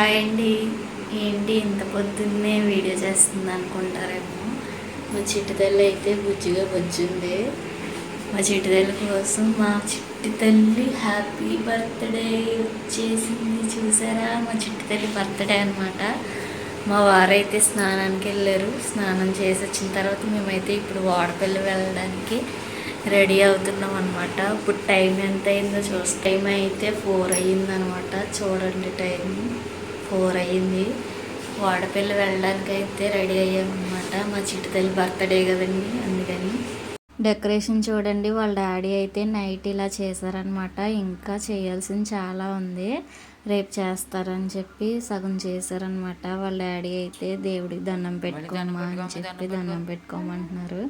Hi అండి. ఏంటి ఇంత పొద్దున్నే వీడియో చేస్తుంది అనుకుంటారేమో. మా చిట్టి తల్లి అయితే బుజ్జిగా బొజ్జుంది. మా చిట్టి తల్లి కోసం మా చిట్టి తల్లి హ్యాపీ బర్త్డే వచ్చేసింది. చూసారా, మా చిట్టి తల్లి బర్త్డే అనమాట. మా వారైతే స్నానానికి వెళ్ళారు. స్నానం చేసి వచ్చిన తర్వాత మేమైతే ఇప్పుడు వాడపల్లి వెళ్ళడానికి రెడీ అవుతున్నాం అనమాట. ఇప్పుడు టైం ఎంత అయిందో చూస్తే టైం అయితే 4 అయ్యిందనమాట. చూడండి, టైం 4 అయ్యింది. వాడపల్లి వెళ్ళడానికి అయితే రెడీ అయ్యామన్నమాట. మా చిట్టి తల్లి బర్త్డే కదండి, అందుకని. డెకరేషన్ చూడండి, వాళ్ళ డాడీ అయితే నైట్ ఇలా చేశారనమాట. ఇంకా చేయాల్సింది చాలా ఉంది, రేపు చేస్తారని చెప్పి సగం చేశారనమాట. వాళ్ళ డాడీ అయితే దేవుడికి దండం పెట్టుకోమా అని చెప్పి దండం పెట్టుకోమంటున్నారు.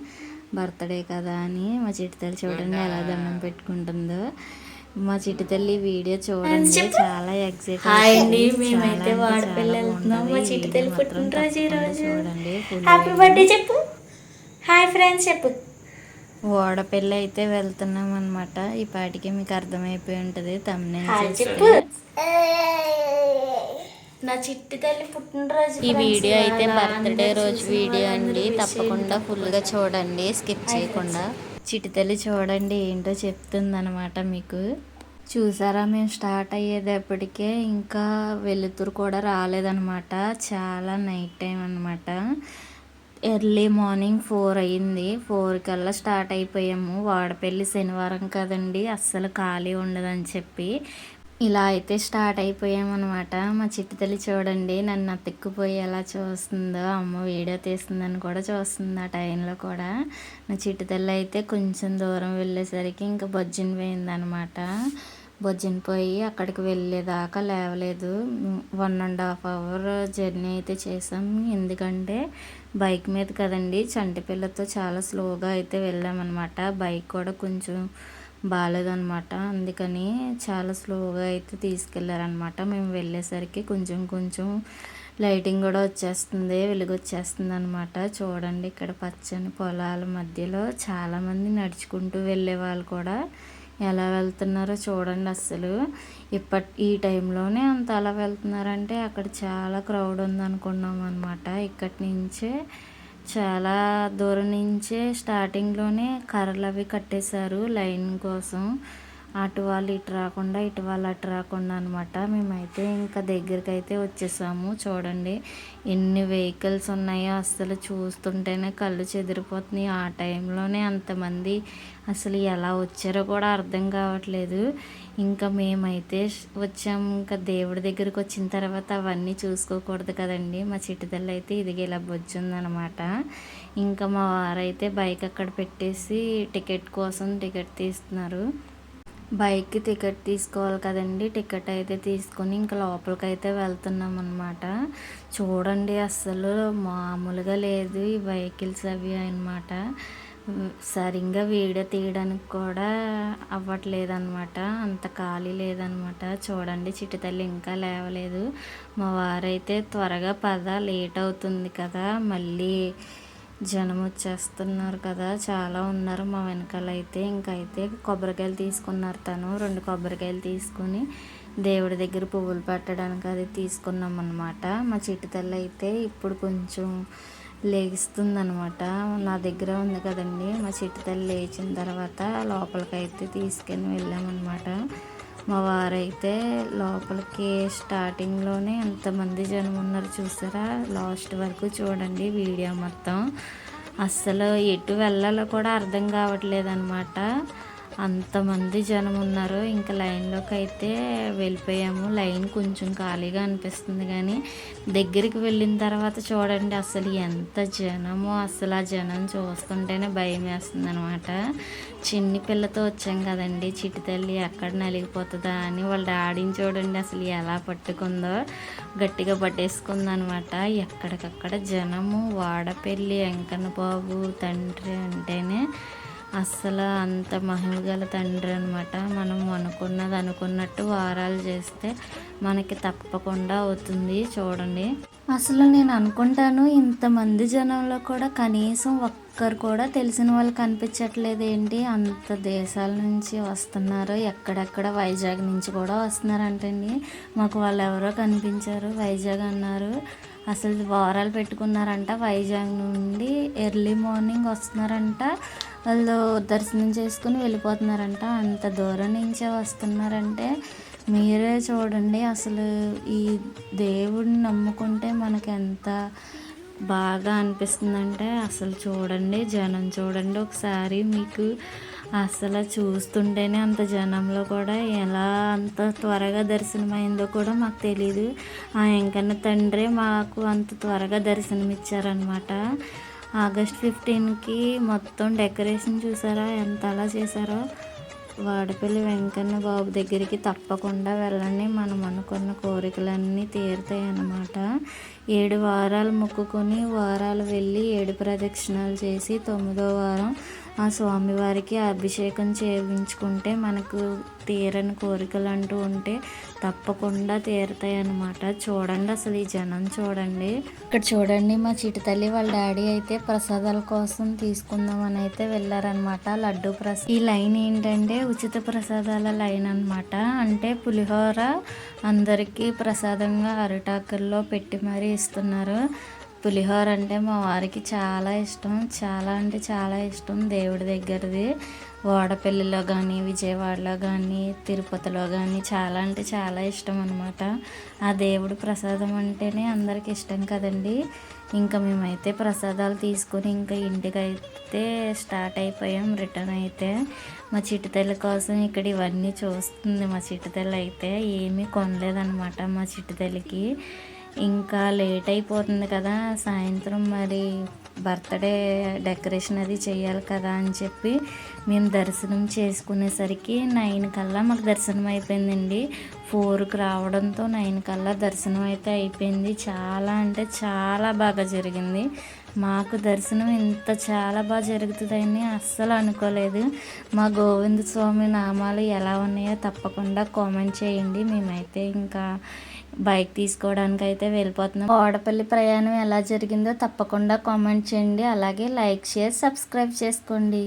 బర్త్డే కదా అని. మా చిట్టి తల్లి చూడండి ఎలా దండం పెట్టుకుంటుందో. మా చిట్టి తల్లి వీడియో చూడండి, చాలా ఎగ్జైట్ అయ్యింది. మేమైతే వాడపల్లి వెళ్తున్నాం. మా చిట్టి తల్లి పుట్టినరోజు ఈరోజు. చూడండి, హ్యాపీ బర్త్డే చెప్పు. హాయ్ ఫ్రెండ్స్ చెప్పు. వాడపల్లి అయితే వెళ్తున్నాం అనమాట. ఈ పాటికి మీకు అర్థమైపోయి ఉంటుంది తమ్మునేల్ చెప్పు. నా చిట్టి తల్లి పుట్టినరోజు. ఈ వీడియో అయితే బర్త్డే రోజు వీడియో అండి. తప్పకుండా ఫుల్గా చూడండి, స్కిప్ చేయకుండా. చిట్టి తల్లి చూడండి ఏంటో చెప్తుందనమాట మీకు. చూసారా, మేము స్టార్ట్ అయ్యేటప్పటికే ఇంకా వెలుతురు కూడా రాలేదనమాట. చాలా నైట్ టైం అనమాట. ఎర్లీ మార్నింగ్ 4 అయ్యింది. 4 కల్లా స్టార్ట్ అయిపోయాము. వాడపల్లి శనివారం కదండి, అస్సలు ఖాళీ ఉండదని చెప్పి ఇలా అయితే స్టార్ట్ అయిపోయామన్నమాట. మా చిట్టి తల్లి చూడండి నన్ను అతుక్కుపోయి ఎలా చూస్తుందో. అమ్మ వీడియో తీస్తుందని కూడా చూస్తుంది ఆ టైంలో కూడా. నా చిట్టి తల్లి అయితే కొంచెం దూరం వెళ్ళేసరికి ఇంకా బొజ్జున పోయిందనమాట. బొజ్జున పోయి అక్కడికి వెళ్ళేదాకా లేవలేదు. 1.5 అవర్ జర్నీ అయితే చేసాం. ఎందుకంటే బైక్ మీద కదండి, చంటి పిల్లతో చాలా స్లోగా అయితే వెళ్ళామన్నమాట. బైక్ కూడా కొంచెం బాగాలేదనమాట, అందుకని చాలా స్లోగా అయితే తీసుకెళ్ళారనమాట. మేము వెళ్ళేసరికి కొంచెం లైటింగ్ కూడా వచ్చేస్తుంది, వెలుగు వచ్చేస్తుంది అనమాట. చూడండి, ఇక్కడ పచ్చని పొలాల మధ్యలో చాలామంది నడుచుకుంటూ వెళ్ళే వాళ్ళు కూడా ఎలా వెళ్తున్నారో చూడండి. అస్సలు ఈ టైంలోనే అంత అలా వెళ్తున్నారంటే అక్కడ చాలా క్రౌడ్ ఉందనుకున్నాం అనమాట. ఇక్కడి నుంచే చాలా దూరం నుంచే స్టార్టింగ్లోనే కర్రలు అవి కట్టేశారు లైన్ కోసం. అటు వాళ్ళు ఇటు రాకుండా, ఇటు వాళ్ళు అటు రాకుండా అనమాట. మేమైతే ఇంకా దగ్గరికి అయితే వచ్చేసాము. చూడండి ఎన్ని వెహికల్స్ ఉన్నాయో, అస్సలు చూస్తుంటేనే కళ్ళు చెదిరిపోతున్నాయి. ఆ టైంలోనే అంతమంది అసలు ఎలా వచ్చారో కూడా అర్థం కావట్లేదు. ఇంకా మేమైతే వచ్చాము. ఇంకా దేవుడి దగ్గరికి వచ్చిన తర్వాత అవన్నీ చూసుకోకూడదు కదండి. మా చిట్టి తల్లి అయితే ఇదిగా ఇలా బొజ్జుందనమాట. ఇంకా మా వారైతే బైక్ అక్కడ పెట్టేసి టికెట్ కోసం టికెట్ తీస్తున్నారు. బైక్కి టికెట్ తీసుకోవాలి కదండి. టికెట్ అయితే తీసుకొని ఇంకా లోపలికి అయితే వెళ్తున్నాం అనమాట. చూడండి అస్సలు మామూలుగా లేదు ఈ వెహికల్స్ అవి అనమాట. సరిగ్గా వీడియో తీయడానికి కూడా అవ్వట్లేదు అనమాట, అంత ఖాళీ లేదనమాట. చూడండి, చిట్టి తల్లి ఇంకా లేవలేదు. మా వారైతే త్వరగా లేట్ అవుతుంది కదా, మళ్ళీ జనం వచ్చేస్తున్నారు కదా, చాలా ఉన్నారు మా వెనకాల అయితే. ఇంకైతే కొబ్బరికాయలు తీసుకున్నారు తను. 2 కొబ్బరికాయలు తీసుకుని దేవుడి దగ్గర పువ్వులు పెట్టడానికి అది తీసుకున్నాం అనమాట. మా చిట్టి తల్లి అయితే ఇప్పుడు కొంచెం లేస్తుందనమాట. నా దగ్గర ఉంది కదండి. మా చిట్టి తల్లి లేచిన తర్వాత లోపలికైతే తీసుకుని వెళ్ళామన్నమాట. మా వారైతే లోపలికి స్టార్టింగ్లోనే ఎంతమంది జనం ఉన్నారు చూసారా, లాస్ట్ వరకు చూడండి వీడియో మొత్తం. అస్సలు ఎటు వెళ్ళాలో కూడా అర్థం కావట్లేదు అనమాట, అంతమంది జనం ఉన్నారు. ఇంకా లైన్లోకి అయితే వెళ్ళిపోయాము. లైన్ కొంచెం ఖాళీగా అనిపిస్తుంది కానీ దగ్గరికి వెళ్ళిన తర్వాత చూడండి అసలు ఎంత జనమో. అసలు ఆ జనం చూస్తుంటేనే భయం వేస్తుంది అనమాట. చిన్ని పిల్లతో వచ్చాం కదండి, చిట్టి తల్లి ఎక్కడ నలిగిపోతుందా అని వాళ్ళ డాడీని చూడండి అసలు ఎలా పట్టుకుందో, గట్టిగా పట్టేసుకుందనమాట. ఎక్కడికక్కడ జనము. వాడపల్లి వెంకన్న బాబు తండ్రి అంటేనే అస్సలు అంత మహిమ గల తండ్రి అనమాట. మనం అనుకున్నది అనుకున్నట్టు వారాలు చేస్తే మనకి తప్పకుండా అవుతుంది. చూడండి, అసలు నేను అనుకుంటాను ఇంతమంది జనంలో కూడా కనీసం ఒక్కరు కూడా తెలిసిన వాళ్ళు కనిపించట్లేదు ఏంటి, అంత దేశాల నుంచి వస్తున్నారు. ఎక్కడెక్కడ వైజాగ్ నుంచి కూడా వస్తున్నారంటండి. మాకు వాళ్ళు ఎవరో కనిపించారు, వైజాగ్ అన్నారు. అసలు వారాలు పెట్టుకున్నారంట, వైజాగ్ నుండి ఎర్లీ మార్నింగ్ వస్తున్నారంట. వాళ్ళు దర్శనం చేసుకుని వెళ్ళిపోతున్నారంట. అంత దూరం నుంచే వస్తున్నారంటే మీరే చూడండి. అసలు ఈ దేవుడిని నమ్ముకుంటే మనకి ఎంత బాగా అనిపిస్తుందంటే అసలు చూడండి, జనం చూడండి ఒకసారి. మీకు అసలు చూస్తుంటేనే అంత జనంలో కూడా ఎలా అంత త్వరగా దర్శనమైందో కూడా మాకు తెలీదు. ఆ వెంకన్న తండ్రి మాకు అంత త్వరగా దర్శనమిచ్చారనమాట. ఆగస్ట్ 15కి మొత్తం డెకరేషన్ చూసారా ఎంత అలా చేశారో. వాడపల్లి వెంకన్న బాబు దగ్గరికి తప్పకుండా వెళ్ళండి. మనం అనుకున్న కోరికలన్నీ తీరుతాయి అన్నమాట. 7 వారాలు మొక్కుకొని వారాలు వెళ్ళి 7 ప్రదక్షిణాలు చేసి 9వ వారం ఆ స్వామివారికి అభిషేకం చేయించుకుంటే మనకు తీరని కోరికలు అంటూ ఉంటే తప్పకుండా తీరుతాయి అన్నమాట. చూడండి అసలు ఈ జనం చూడండి. ఇక్కడ చూడండి, మా చిటి తల్లి వాళ్ళ డాడీ అయితే ప్రసాదాల కోసం తీసుకుందామని అయితే వెళ్ళారనమాట. లడ్డు ఈ లైన్ ఏంటంటే ఉచిత ప్రసాదాల లైన్ అనమాట. అంటే పులిహోర అందరికీ ప్రసాదంగా అరిటాకుల్లో పెట్టి మరీ ఇస్తున్నారు. పులిహోర అంటే మా వారికి చాలా ఇష్టం, చాలా అంటే చాలా ఇష్టం. దేవుడి దగ్గరది వాడపల్లిలో కానీ విజయవాడలో కానీ తిరుపతిలో కానీ చాలా అంటే చాలా ఇష్టం అనమాట. ఆ దేవుడి ప్రసాదం అంటేనే అందరికి ఇష్టం కదండి. ఇంకా మేమైతే ప్రసాదాలు తీసుకొని ఇంకా ఇంటికైతే స్టార్ట్ అయిపోయాం. రిటర్న్ అయితే మా చిటితల్లి కోసం ఇక్కడ ఇవన్నీ చూస్తుంది. మా చిటితల్లి అయితే ఏమీ కొనలేదన్నమాట. మా చిటితల్లికి ఇంకా లేట్ అయిపోతుంది కదా, సాయంత్రం మరి బర్త్డే డెకరేషన్ అది చేయాలి కదా అని చెప్పి మేము దర్శనం చేసుకునేసరికి 9 కల్లా మాకు దర్శనం అయిపోయిందండి. 4కి రావడంతో 9 కల్లా దర్శనం అయితే అయిపోయింది. చాలా అంటే చాలా బాగా జరిగింది. మాకు దర్శనం ఇంత చాలా బాగా జరుగుతుందని అస్సలు అనుకోలేదు. మా గోవింద స్వామి నామాలు ఎలా ఉన్నాయో తప్పకుండా కామెంట్ చేయండి. మేమైతే ఇంకా బైక్ తీసుకోవడానికి అయితే వెళ్ళిపోతున్నాం. వాడపల్లి ప్రయాణం ఎలా జరిగిందో తప్పకుండా కామెంట్ చేయండి. అలాగే లైక్, షేర్, సబ్స్క్రైబ్ చేసుకోండి.